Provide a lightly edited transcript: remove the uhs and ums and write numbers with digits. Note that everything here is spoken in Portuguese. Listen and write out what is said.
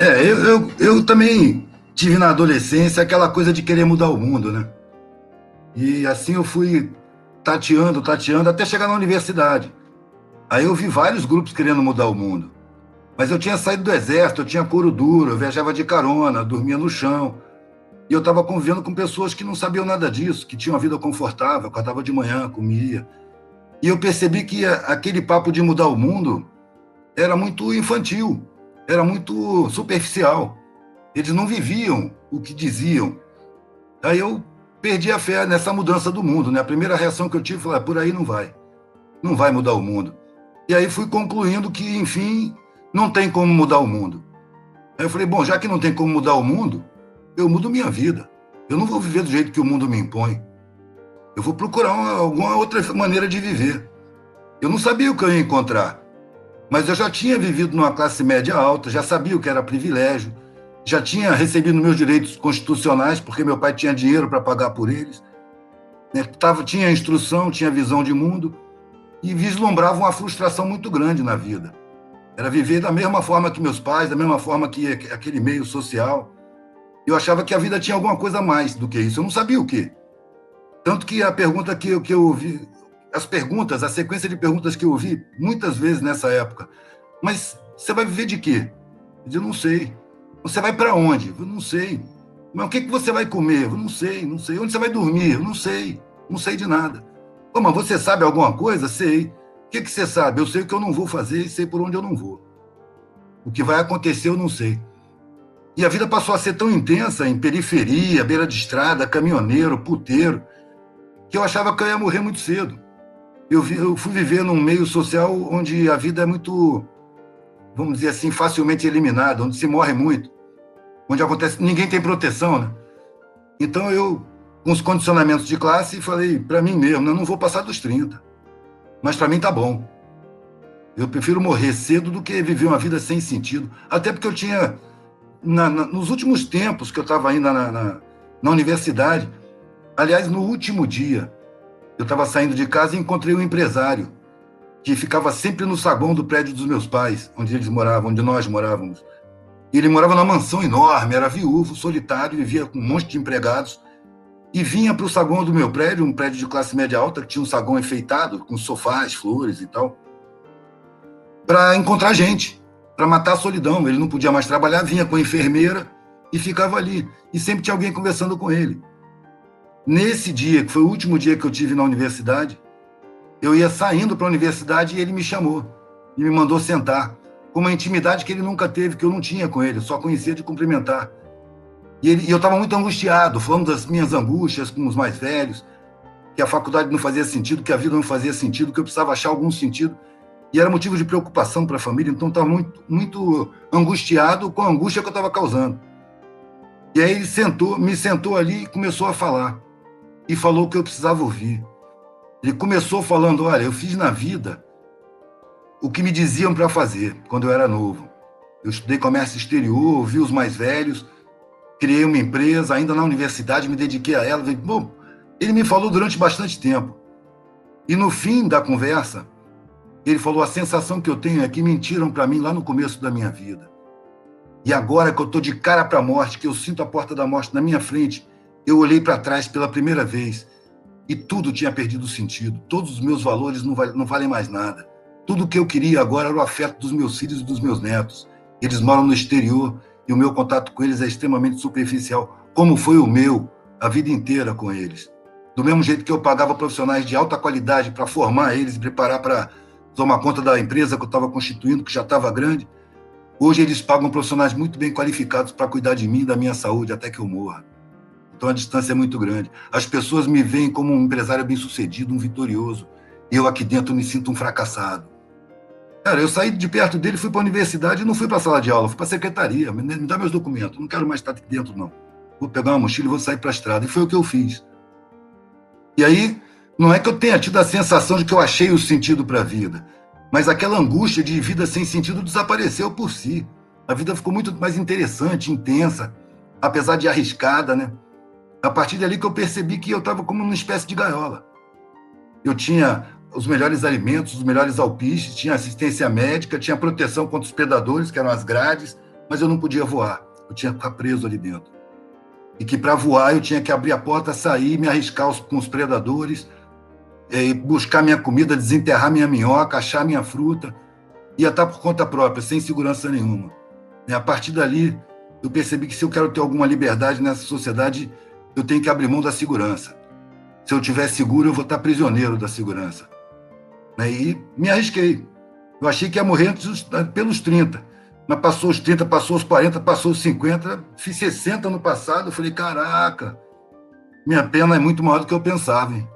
Eu também tive na adolescência aquela coisa de querer mudar o mundo, né? E assim eu fui tateando, tateando, até chegar na universidade. Aí eu vi vários grupos querendo mudar o mundo. Mas eu tinha saído do exército, eu tinha couro duro, eu viajava de carona, dormia no chão. E eu estava convivendo com pessoas que não sabiam nada disso, que tinham uma vida confortável, acordava de manhã, comia. E eu percebi que aquele papo de mudar o mundo era muito infantil, era muito superficial. Eles não viviam o que diziam. Aí eu perdi a fé nessa mudança do mundo, né? A primeira reação que eu tive foi: por aí não vai mudar o mundo. E aí fui concluindo que, enfim, não tem como mudar o mundo. Aí eu falei: bom, já que não tem como mudar o mundo, eu mudo minha vida. Eu não vou viver do jeito que o mundo me impõe. Eu vou procurar alguma outra maneira de viver. Eu não sabia o que eu ia encontrar, mas eu já tinha vivido numa classe média alta, já sabia o que era privilégio, já tinha recebido meus direitos constitucionais, porque meu pai tinha dinheiro para pagar por eles, né? Tinha instrução, tinha visão de mundo, e vislumbrava uma frustração muito grande na vida. Era viver da mesma forma que meus pais, da mesma forma que aquele meio social. Eu achava que a vida tinha alguma coisa a mais do que isso. Eu não sabia o quê. Tanto que a pergunta que eu ouvi, a sequência de perguntas que eu ouvi muitas vezes nessa época: mas você vai viver de quê? Eu disse: não sei. Você vai para onde? Eu não sei. Mas o que você vai comer? Eu não sei, não sei. Onde você vai dormir? Eu não sei de nada. Pô, mas você sabe alguma coisa? Sei. O que você sabe? Eu sei o que eu não vou fazer e sei por onde eu não vou. O que vai acontecer eu não sei. E a vida passou a ser tão intensa em periferia, beira de estrada, caminhoneiro, puteiro, que eu achava que eu ia morrer muito cedo. Eu fui viver num meio social onde a vida é muito, vamos dizer assim, facilmente eliminada, onde se morre muito, onde acontece, ninguém tem proteção, né? Então eu, com os condicionamentos de classe, falei para mim mesmo: eu não vou passar dos 30, mas para mim tá bom. Eu prefiro morrer cedo do que viver uma vida sem sentido. Até porque eu tinha, nos últimos tempos que eu estava ainda na universidade, aliás, no último dia, eu estava saindo de casa e encontrei um empresário que ficava sempre no saguão do prédio dos meus pais, onde eles moravam, onde nós morávamos. E ele morava numa mansão enorme, era viúvo, solitário, vivia com um monte de empregados, e vinha para o saguão do meu prédio, um prédio de classe média alta, que tinha um saguão enfeitado, com sofás, flores e tal, para encontrar gente, para matar a solidão. Ele não podia mais trabalhar, vinha com a enfermeira e ficava ali. E sempre tinha alguém conversando com ele. Nesse dia, que foi o último dia que eu tive na universidade, eu ia saindo para a universidade e ele me chamou e me mandou sentar, com uma intimidade que ele nunca teve, que eu não tinha com ele, só conhecia de cumprimentar. E eu estava muito angustiado, falando das minhas angústias com os mais velhos, que a faculdade não fazia sentido, que a vida não fazia sentido, que eu precisava achar algum sentido. E era motivo de preocupação para a família, então estava muito, muito angustiado com a angústia que eu estava causando. E aí ele me sentou ali e começou a falar. E falou o que eu precisava ouvir. Ele começou falando: olha, eu fiz na vida o que me diziam para fazer quando eu era novo. Eu estudei comércio exterior, vi os mais velhos, criei uma empresa, ainda na universidade me dediquei a ela. Bom, ele me falou durante bastante tempo. E no fim da conversa, ele falou: a sensação que eu tenho é que mentiram para mim lá no começo da minha vida. E agora que eu estou de cara para a morte, que eu sinto a porta da morte na minha frente, eu olhei para trás pela primeira vez e tudo tinha perdido sentido. Todos os meus valores não valem mais nada. Tudo o que eu queria agora era o afeto dos meus filhos e dos meus netos. Eles moram no exterior e o meu contato com eles é extremamente superficial, como foi o meu a vida inteira com eles. Do mesmo jeito que eu pagava profissionais de alta qualidade para formar eles e preparar para tomar conta da empresa que eu estava constituindo, que já estava grande, hoje eles pagam profissionais muito bem qualificados para cuidar de mim e da minha saúde até que eu morra. Então a distância é muito grande. As pessoas me veem como um empresário bem-sucedido, um vitorioso. E eu aqui dentro me sinto um fracassado. Cara, eu saí de perto dele, fui para a universidade e não fui para a sala de aula, fui para a secretaria. Me dá meus documentos, não quero mais estar aqui dentro, não. Vou pegar uma mochila e vou sair para a estrada. E foi o que eu fiz. E aí, não é que eu tenha tido a sensação de que eu achei o sentido para a vida, mas aquela angústia de vida sem sentido desapareceu por si. A vida ficou muito mais interessante, intensa, apesar de arriscada, né? A partir dali que eu percebi que eu estava como uma espécie de gaiola. Eu tinha os melhores alimentos, os melhores alpistes, tinha assistência médica, tinha proteção contra os predadores, que eram as grades, mas eu não podia voar, eu tinha que ficar preso ali dentro. E que para voar eu tinha que abrir a porta, sair, me arriscar com os predadores, buscar minha comida, desenterrar minha minhoca, achar minha fruta, ia estar por conta própria, sem segurança nenhuma. E a partir dali, eu percebi que se eu quero ter alguma liberdade nessa sociedade, eu tenho que abrir mão da segurança. Se eu estiver seguro, eu vou estar prisioneiro da segurança. E me arrisquei. Eu achei que ia morrer pelos 30. Mas passou os 30, passou os 40, passou os 50, fiz 60 no passado. Eu falei, caraca, minha pena é muito maior do que eu pensava, hein?